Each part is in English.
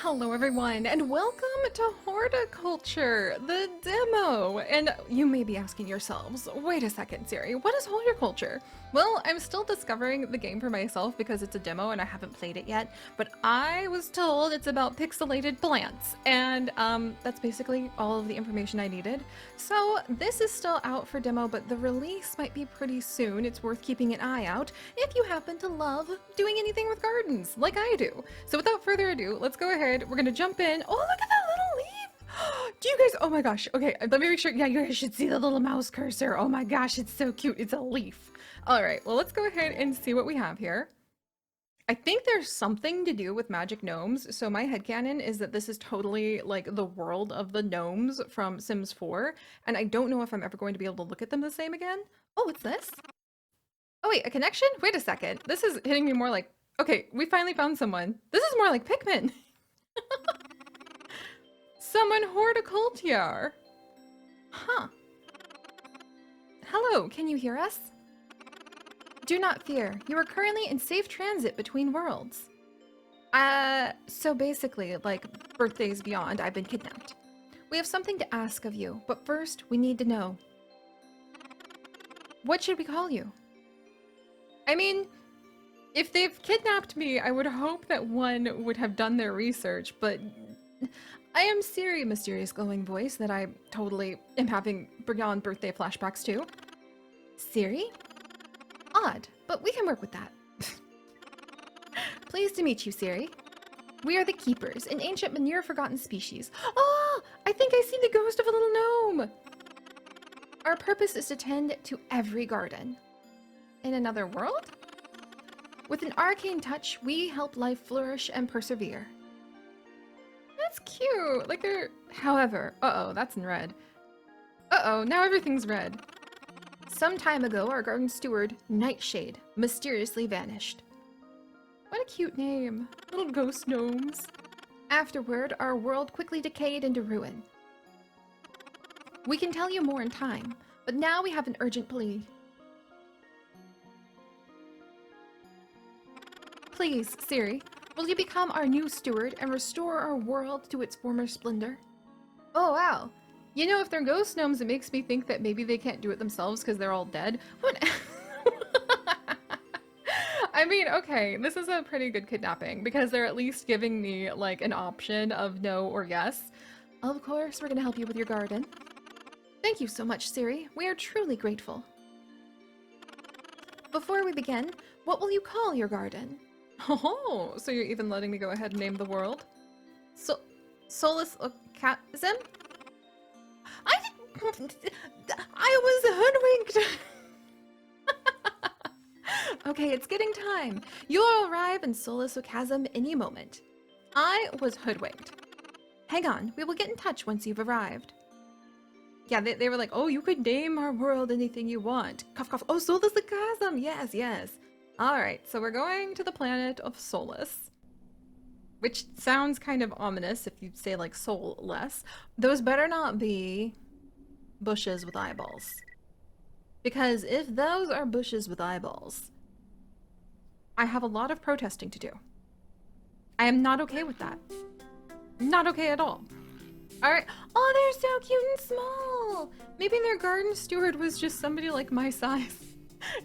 Hello everyone, and welcome to Horticulture, the demo! And you may be asking yourselves, wait a second, Seri, what is Horticulture? Well, I'm still discovering the game for myself because it's a demo and I haven't played it yet, but I was told it's about pixelated plants, and that's basically all of the information I needed. So this is still out for demo, but the release might be pretty soon. It's worth keeping an eye out if you happen to love doing anything with gardens, like I do. So without further ado, let's go ahead. We're gonna jump in. Oh, look at that little leaf! Do you guys, oh my gosh, okay, let me make sure, yeah, you guys should see the little mouse cursor. Oh my gosh, it's so cute, it's a leaf. All right, well, let's go ahead and see what we have here. I think there's something to do with magic gnomes, so my headcanon is that this is totally like the world of the gnomes from Sims 4, and I don't know if I'm ever going to be able to look at them the same again. Oh, what's this? Oh wait, a connection? Wait a second, this is hitting me more like, okay, we finally found someone. This is more like Pikmin. Summon Horticultur. Huh. Hello, can you hear us? Do not fear. You are currently in safe transit between worlds. So basically, like birthdays beyond, I've been kidnapped. We have something to ask of you, but first we need to know. What should we call you? I mean, if they've kidnapped me, I would hope that one would have done their research, but I am Seri, mysterious glowing voice that I totally am having beyond birthday flashbacks to. Seri? Odd, but we can work with that. Pleased to meet you, Seri. We are the Keepers, an ancient but near-forgotten species. Oh, I think I see the ghost of a little gnome! Our purpose is to tend to every garden. In another world? With an arcane touch, we help life flourish and persevere. That's cute! Like they're... However, uh-oh, that's in red. Uh-oh, now everything's red. Some time ago, our garden steward, Nightshade, mysteriously vanished. What a cute name. Little ghost gnomes. Afterward, our world quickly decayed into ruin. We can tell you more in time, but now we have an urgent plea. Please, Seri, will you become our new steward and restore our world to its former splendor? Oh, wow. You know, if they're ghost gnomes, it makes me think that maybe they can't do it themselves because they're all dead. What? I mean, okay, this is a pretty good kidnapping because they're at least giving me like an option of no or yes. Of course, we're gonna help you with your garden. Thank you so much, Seri. We are truly grateful. Before we begin, what will you call your garden? Oh, so you're even letting me go ahead and name the world? Solus Ocasm? I was hoodwinked! Okay, it's getting time. You'll arrive in Solus Ocasm any moment. I was hoodwinked. Hang on, we will get in touch once you've arrived. Yeah, they were like, oh, you could name our world anything you want. Cough, cough. Oh, Solus Ocasm! Yes, yes. Alright, so we're going to the planet of Solus. Which sounds kind of ominous if you say like soulless. Those better not be bushes with eyeballs. Because if those are bushes with eyeballs, I have a lot of protesting to do. I am not okay with that. Not okay at all. Alright. Oh, they're so cute and small! Maybe their garden steward was just somebody like my size.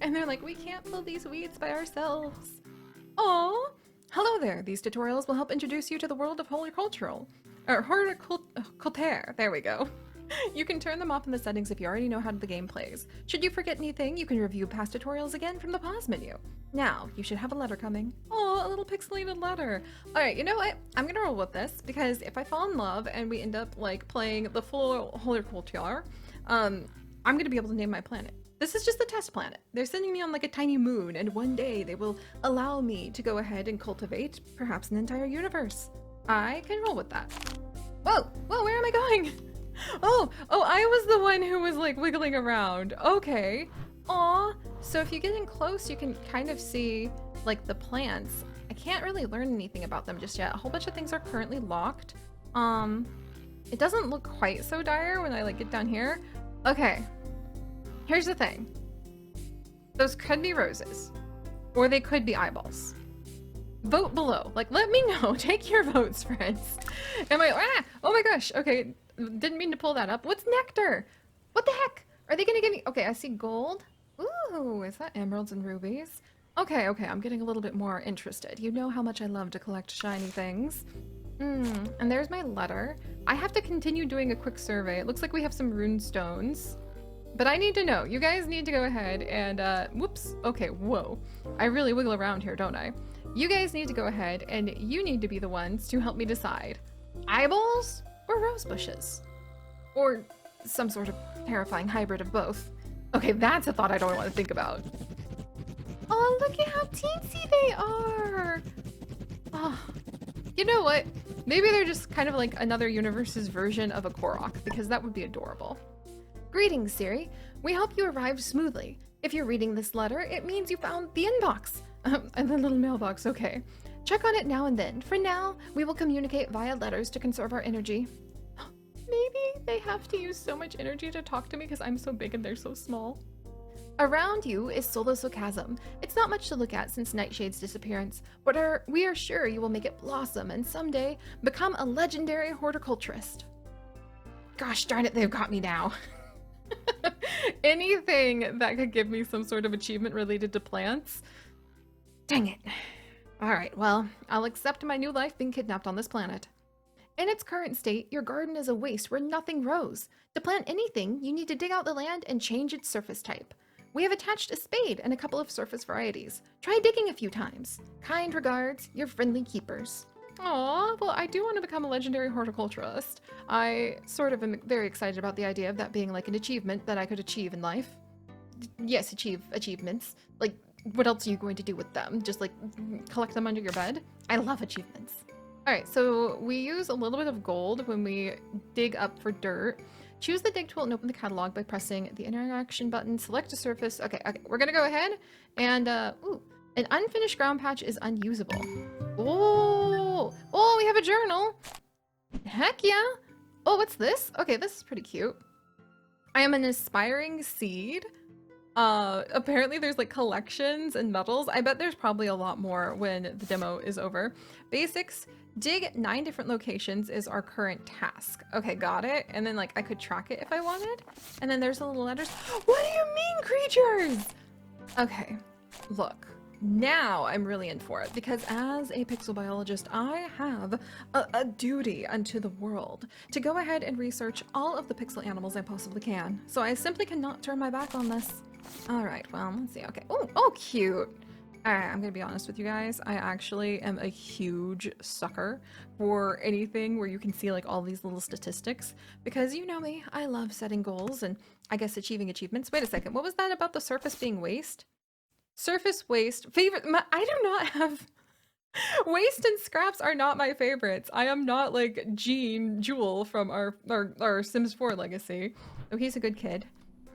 And they're like, we can't pull these weeds by ourselves. Oh, hello there. These tutorials will help introduce you to the world of horticultural. Or horticulture. There we go. You can turn them off in the settings if you already know how the game plays. Should you forget anything, you can review past tutorials again from the pause menu. Now, you should have a letter coming. Oh, a little pixelated letter. Alright, you know what? I'm gonna roll with this, because if I fall in love and we end up, like, playing the full Horticulture, I'm gonna be able to name my planet. This is just a test planet. They're sending me on, like, a tiny moon, and one day they will allow me to go ahead and cultivate, perhaps an entire universe. I can roll with that. Whoa! Whoa, where am I going? Oh, I was the one who was like wiggling around. Okay. Aw. So if you get in close, you can kind of see like the plants. I can't really learn anything about them just yet. A whole bunch of things are currently locked. It doesn't look quite so dire when I like get down here. Okay. Here's the thing. Those could be roses, or they could be eyeballs. Vote below. Like, let me know. Take your votes, friends. Am I? Ah! Oh my gosh. Okay, didn't mean to pull that up. What's nectar? What the heck? Are they gonna give me? Okay, I see gold. Ooh, is that emeralds and rubies? Okay, okay, I'm getting a little bit more interested. You know how much I love to collect shiny things. And there's my letter. I have to continue doing a quick survey. It looks like we have some rune stones. But I need to know. You guys need to go ahead and, whoops. Okay, whoa. I really wiggle around here, don't I? You guys need to go ahead and you need to be the ones to help me decide. Eyeballs or rose bushes? Or some sort of terrifying hybrid of both. Okay, that's a thought I don't want to think about. Oh, look at how teensy they are. Oh, you know what? Maybe they're just kind of like another universe's version of a Korok, because that would be adorable. Greetings, Seri. We hope you arrived smoothly. If you're reading this letter, it means you found the inbox. And the little mailbox, okay. Check on it now and then. For now, we will communicate via letters to conserve our energy. Maybe they have to use so much energy to talk to me because I'm so big and they're so small. Around you is Solosocasm. It's not much to look at since Nightshade's disappearance, but we are sure you will make it blossom and someday become a legendary horticulturist. Gosh darn it, they've got me now. Anything that could give me some sort of achievement related to plants. Dang it. Alright, well, I'll accept my new life being kidnapped on this planet. In its current state, your garden is a waste where nothing grows. To plant anything, you need to dig out the land and change its surface type. We have attached a spade and a couple of surface varieties. Try digging a few times. Kind regards, your friendly keepers. Aw, well, I do want to become a legendary horticulturalist. I sort of am very excited about the idea of that being like an achievement that I could achieve in life. Yes, achieve achievements. Like, what else are you going to do with them? Just like collect them under your bed? I love achievements. All right, so we use a little bit of gold when we dig up for dirt. Choose the dig tool and open the catalog by pressing the interaction button. Select a surface. Okay, we're gonna go ahead and, ooh, an unfinished ground patch is unusable. Oh, we have a journal. Heck yeah. Oh, what's this? Okay, this is pretty cute. I am an aspiring seed. Apparently there's like collections and medals. I bet there's probably a lot more when the demo is over. Basics. Dig 9 different locations is our current task. Okay, got it. And then like I could track it if I wanted. And then there's the little letters. What do you mean, creatures? Okay, look. Now I'm really in for it because as a pixel biologist, I have a duty unto the world to go ahead and research all of the pixel animals I possibly can. So I simply cannot turn my back on this. All right, well, let's see. Okay. Oh, cute. All right, I'm gonna be honest with you guys. I actually am a huge sucker for anything where you can see like all these little statistics because you know me, I love setting goals and I guess achieving achievements. Wait a second, what was that about the surface being waste? Surface waste, favorite, I do not have, waste and scraps are not my favorites. I am not like Jewel from our Sims 4 legacy. Oh, he's a good kid.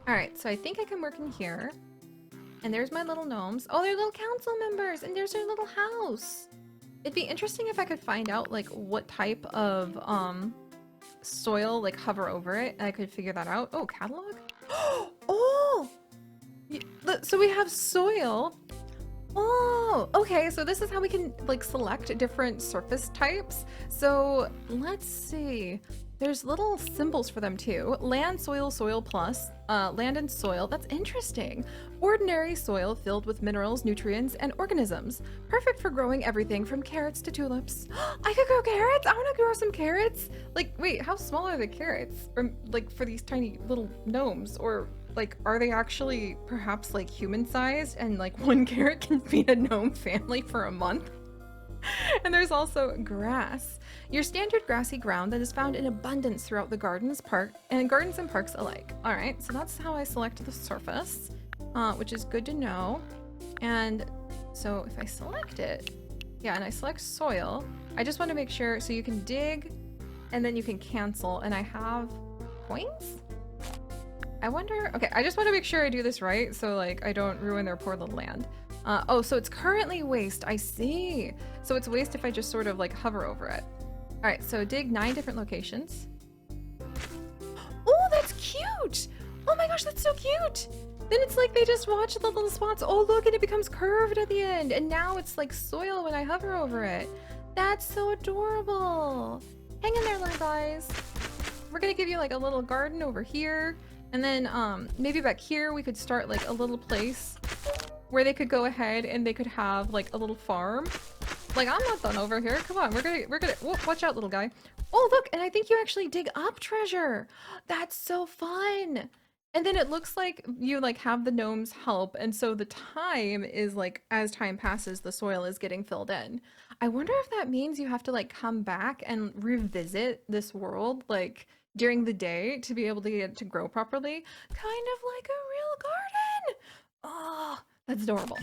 All right, so I think I can work in here. And there's my little gnomes. Oh, they're little council members, and there's their little house. It'd be interesting if I could find out like what type of soil, like hover over it, and I could figure that out. Oh, catalog? Oh! So we have soil. Oh, okay, so this is how we can like select different surface types. So let's see. There's little symbols for them too. Land, soil, soil plus, land and soil. That's interesting. Ordinary soil filled with minerals, nutrients, and organisms. Perfect for growing everything from carrots to tulips. I could grow carrots? I want to grow some carrots. Like, wait, how small are the carrots? Or like for these tiny little gnomes? Or like, are they actually perhaps like human-sized and like one carrot can feed a gnome family for a month? And there's also grass. Your standard grassy ground that is found in abundance throughout the gardens and parks alike. All right, so that's how I select the surface, which is good to know. And so if I select it, yeah, and I select soil, I just want to make sure, so you can dig and then you can cancel, and I have points? I wonder, okay, I just want to make sure I do this right, so like I don't ruin their poor little land. Oh, so it's currently waste, I see. So it's waste if I just sort of like hover over it. All right, so dig 9 different locations. Oh, that's cute. Oh my gosh, that's so cute. Then it's like they just watch the little spots. Oh, look, and it becomes curved at the end. And now it's like soil when I hover over it. That's so adorable. Hang in there, little guys. We're gonna give you like a little garden over here. And then maybe back here we could start like a little place where they could go ahead and they could have like a little farm. Like, I'm not done over here. Come on, we're gonna, whoa, watch out, little guy. Oh, look, and I think you actually dig up treasure. That's so fun. And then it looks like you like have the gnomes help, and so the time is like, as time passes, the soil is getting filled in. I wonder if that means you have to like come back and revisit this world like during the day to be able to get it to grow properly. Kind of like a real garden. Oh, that's adorable.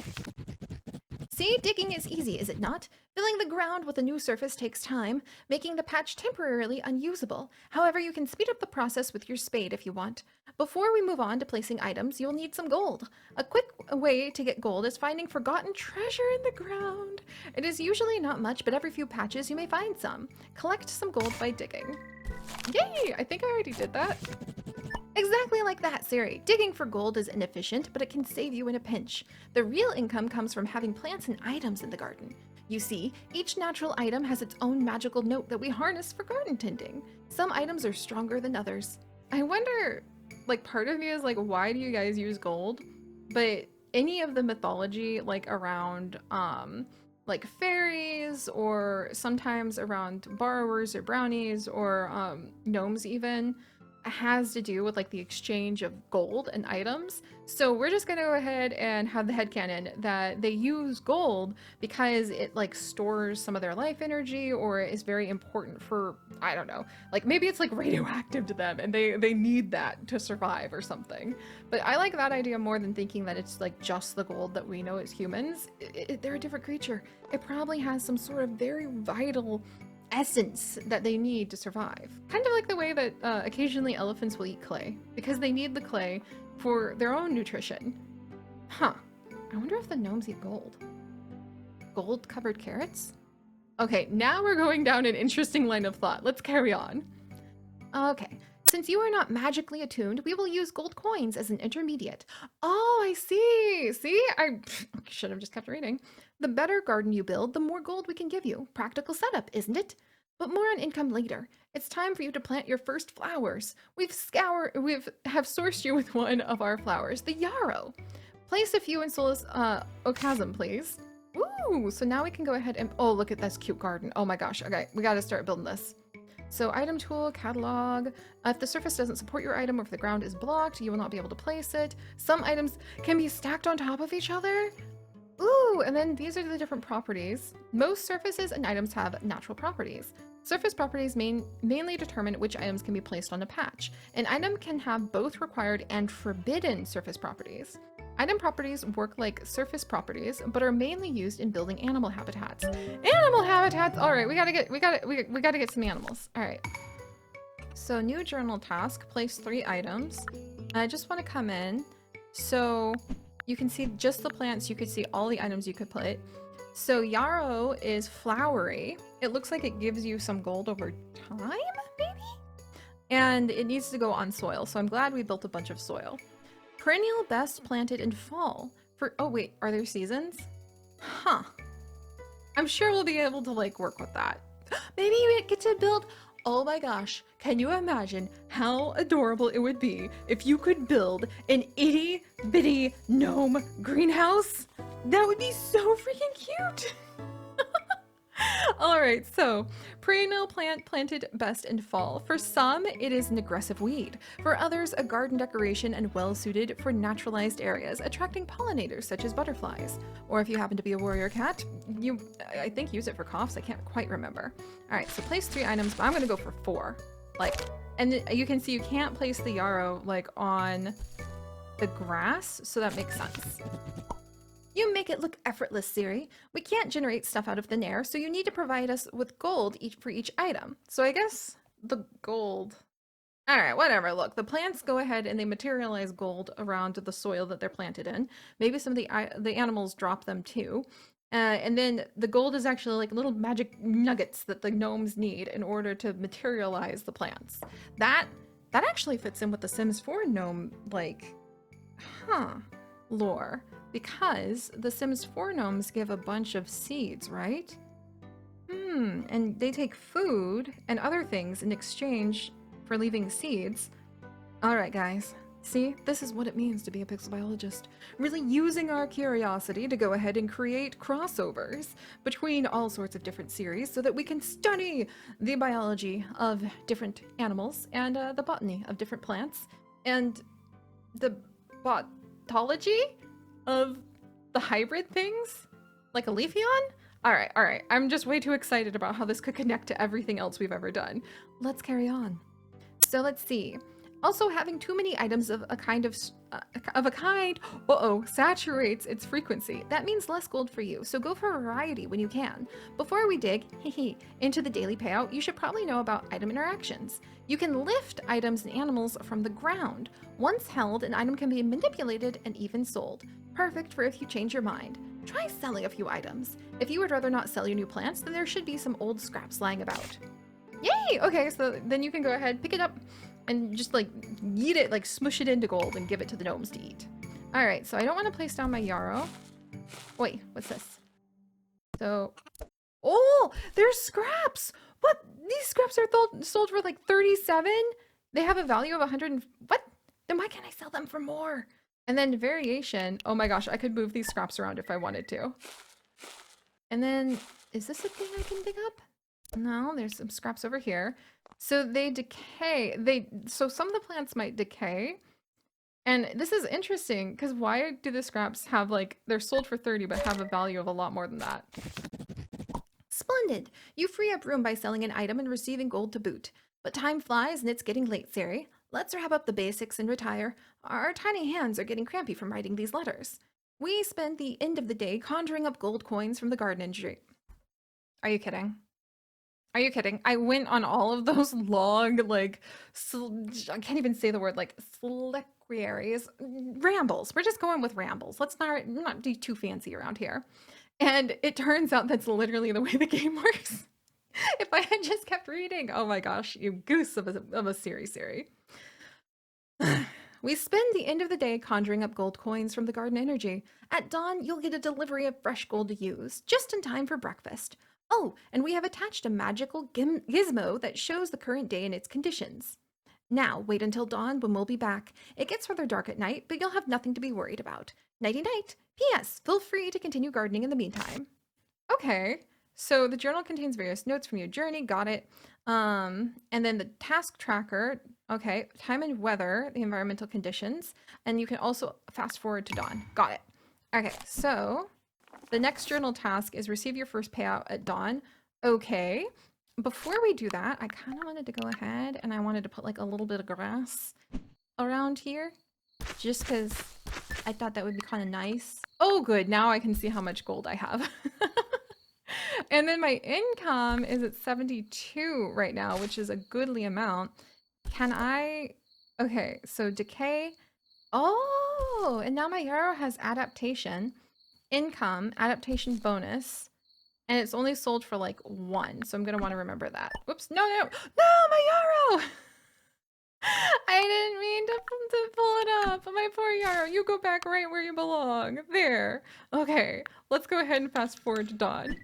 See, digging is easy, is it not? Filling the ground with a new surface takes time, making the patch temporarily unusable. However, you can speed up the process with your spade if you want. Before we move on to placing items, you'll need some gold. A quick way to get gold is finding forgotten treasure in the ground. It is usually not much, but every few patches you may find some. Collect some gold by digging. Yay! I think I already did that. Exactly like that, Seri. Digging for gold is inefficient, but it can save you in a pinch. The real income comes from having plants and items in the garden. You see, each natural item has its own magical note that we harness for garden tending. Some items are stronger than others. I wonder, like, part of me is like, why do you guys use gold? But any of the mythology, like around, like fairies, or sometimes around borrowers or brownies, or gnomes even, has to do with like the exchange of gold and items. So we're just gonna go ahead and have the headcanon that they use gold because it like stores some of their life energy, or is very important for, I don't know, like maybe it's like radioactive to them and they need that to survive or something. But I like that idea more than thinking that it's like just the gold that we know as humans. They're a different creature. It probably has some sort of very vital essence that they need to survive. Kind of like the way that occasionally elephants will eat clay, because they need the clay for their own nutrition. Huh. I wonder if the gnomes eat gold. Gold covered carrots? Okay, now we're going down an interesting line of thought. Let's carry on. Okay. Since you are not magically attuned, we will use gold coins as an intermediate. Oh, I see. See? I should have just kept reading. The better garden you build, the more gold we can give you. Practical setup, isn't it? But more on income later. It's time for you to plant your first flowers. We have sourced you with one of our flowers, the yarrow. Place a few in Solus Ocasm, please. Ooh, so now we can go ahead and, oh, look at this cute garden. Oh my gosh. Okay, we got to start building this. So item tool, catalog. If the surface doesn't support your item or if the ground is blocked, you will not be able to place it. Some items can be stacked on top of each other. Ooh, and then these are the different properties. Most surfaces and items have natural properties. Surface properties mainly determine which items can be placed on a patch. An item can have both required and forbidden surface properties. Item properties work like surface properties, but are mainly used in building animal habitats. Animal habitats! All right, we gotta get some animals. All right. So new journal task, place 3 items. I just want to come in. So you can see just the plants, you could see all the items you could put. So yarrow is flowery. It looks like it gives you some gold over time, maybe? And it needs to go on soil, so I'm glad we built a bunch of soil. Perennial best planted in fall. Oh wait, are there seasons? Huh. I'm sure we'll be able to like work with that. Maybe we get to build, oh my gosh, can you imagine how adorable it would be if you could build an itty bitty gnome greenhouse? That would be so freaking cute. All right, so perennial plant planted best in fall. For some, it is an aggressive weed. For others, a garden decoration and well-suited for naturalized areas, attracting pollinators such as butterflies. Or if you happen to be a warrior cat, I think use it for coughs. I can't quite remember. All right, so place 3 items, but I'm gonna go for 4. Like, and you can see you can't place the yarrow like on the grass, so that makes sense. You make it look effortless, Seri. We can't generate stuff out of thin air, so you need to provide us with gold for each item. So I guess the gold... Alright, whatever. Look, the plants go ahead and they materialize gold around the soil that they're planted in. Maybe some of the animals drop them too. And then the gold is actually like little magic nuggets that the gnomes need in order to materialize the plants. That actually fits in with the Sims 4 gnome, like... Huh. Lore. Because the Sims 4 gnomes give a bunch of seeds, right? And they take food and other things in exchange for leaving seeds. Alright, guys. See, this is what it means to be a pixel biologist. Really using our curiosity to go ahead and create crossovers between all sorts of different series so that we can study the biology of different animals and the botany of different plants and the botology of the hybrid things, like a Leafeon? Alright, I'm just way too excited about how this could connect to everything else we've ever done. Let's carry on. So let's see. Also, having too many items of a kind saturates its frequency. That means less gold for you, so go for variety when you can. Before we dig, into the daily payout, you should probably know about item interactions. You can lift items and animals from the ground. Once held, an item can be manipulated and even sold. Perfect for if you change your mind. Try selling a few items. If you would rather not sell your new plants, then there should be some old scraps lying about. Yay! Okay, so then you can go ahead, pick it up, and just like eat it, like smush it into gold and give it to the gnomes to eat. All right, so I don't want to place down my yarrow. Wait, what's this? So, oh, there's scraps. What? These scraps are sold for like 37. They have a value of 100. What? Then why can't I sell them for more? And then variation. Oh my gosh, I could move these scraps around if I wanted to. And then, is this a thing I can dig up? No, there's some scraps over here. So they decay. So some of the plants might decay. And this is interesting because why do the scraps have like, they're sold for 30 but have a value of a lot more than that? Splendid. You free up room by selling an item and receiving gold to boot. But time flies and it's getting late, Seri. Let's wrap up the basics and retire. Our tiny hands are getting crampy from writing these letters. We spend the end of the day conjuring up gold coins from the garden industry. Are you kidding? Are you kidding? I went on all of those long, like, I can't even say the word, like, sliquaries, rambles. We're just going with rambles. Let's not do too fancy around here. And it turns out that's literally the way the game works. If I had just kept reading, oh my gosh, you goose of a Seri. We spend the end of the day conjuring up gold coins from the garden energy. At dawn, you'll get a delivery of fresh gold to use, just in time for breakfast. Oh, and we have attached a magical gizmo that shows the current day and its conditions. Now, wait until dawn when we'll be back. It gets rather dark at night, but you'll have nothing to be worried about. Nighty-night. P.S. Feel free to continue gardening in the meantime. Okay, so the journal contains various notes from your journey. Got it. And then the task tracker. Okay, time and weather, the environmental conditions. And you can also fast forward to dawn. Got it. Okay, so the next journal task is receive your first payout at dawn. Okay. Before we do that, I kind of wanted to go ahead and I wanted to put like a little bit of grass around here. Just because I thought that would be kind of nice. Oh, good. Now I can see how much gold I have. And then my income is at 72 right now, which is a goodly amount. Can I... Okay, so decay. Oh, and now my yarrow has adaptation. Income, adaptation bonus, and it's only sold for like 1, so I'm gonna want to remember that. Whoops, no, my yarrow! I didn't mean to pull it up. My poor yarrow, you go back right where you belong. There. Okay, let's go ahead and fast forward to dawn.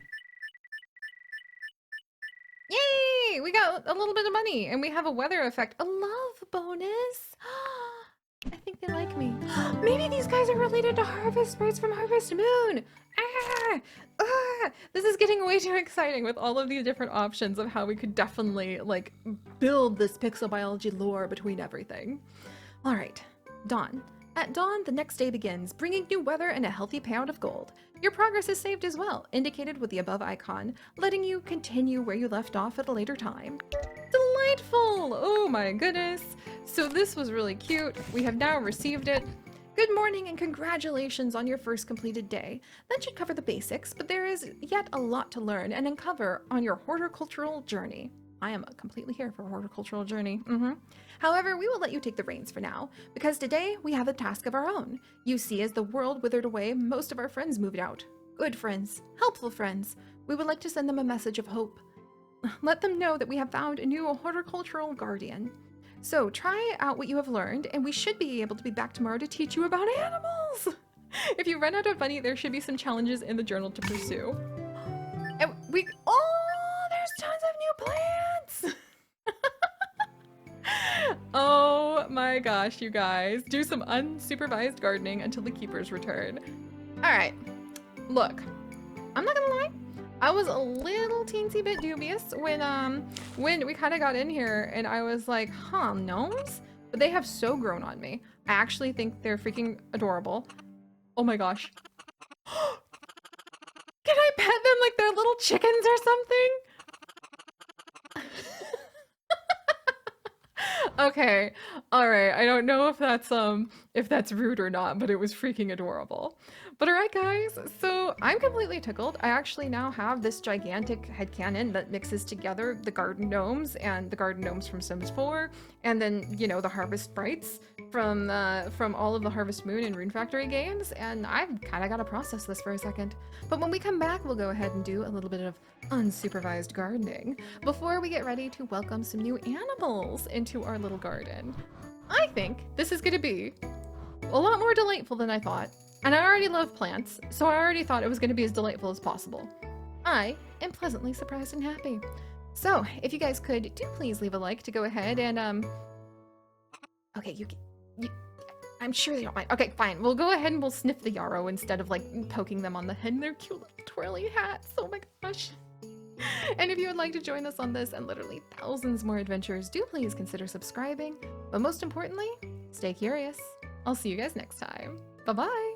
Yay! We got a little bit of money, and we have a weather effect, a love bonus. I think they like me. Maybe these guys are related to Harvest Birds from Harvest Moon. This is getting way too exciting with all of these different options of how we could definitely like build this pixel biology lore between everything. All right, dawn. At dawn, the next day begins, bringing new weather and a healthy payout of gold. Your progress is saved as well, indicated with the above icon, letting you continue where you left off at a later time. Delightful! Oh my goodness. So this was really cute. We have now received it. Good morning and congratulations on your first completed day. That should cover the basics, but there is yet a lot to learn and uncover on your horticultural journey. I am completely here for a horticultural journey. However, we will let you take the reins for now, because today we have a task of our own. You see, as the world withered away, most of our friends moved out. Good friends, helpful friends. We would like to send them a message of hope. Let them know that we have found a new horticultural guardian. So try out what you have learned, and we should be able to be back tomorrow to teach you about animals. If you run out of money, there should be some challenges in the journal to pursue. And there's tons of new plants. Oh my gosh, you guys. Do some unsupervised gardening until the keepers return. All right, look, I'm not gonna lie. I was a little teensy bit dubious when we kind of got in here and I was like, huh, gnomes? But they have so grown on me. I actually think they're freaking adorable. Oh my gosh. Can I pet them like they're little chickens or something? Okay, all right. I don't know if that's rude or not, but it was freaking adorable. But all right, guys. So I'm completely tickled. I actually now have this gigantic headcanon that mixes together the garden gnomes and the garden gnomes from Sims 4, and then the Harvest Sprites from all of the Harvest Moon and Rune Factory games. And I've kind of got to process this for a second. But when we come back, we'll go ahead and do a little bit of unsupervised gardening before we get ready to welcome some new animals into our little garden. I think this is going to be a lot more delightful than I thought. And I already love plants, so I already thought it was going to be as delightful as possible. I am pleasantly surprised and happy. So, if you guys could, do please leave a like to go ahead and, okay, you I'm sure they don't mind. Okay, fine. We'll go ahead and we'll sniff the yarrow instead of, like, poking them on the head. They're cute little twirly hats. Oh my gosh. And if you would like to join us on this and literally thousands more adventures, do please consider subscribing. But most importantly, stay curious. I'll see you guys next time. Bye-bye.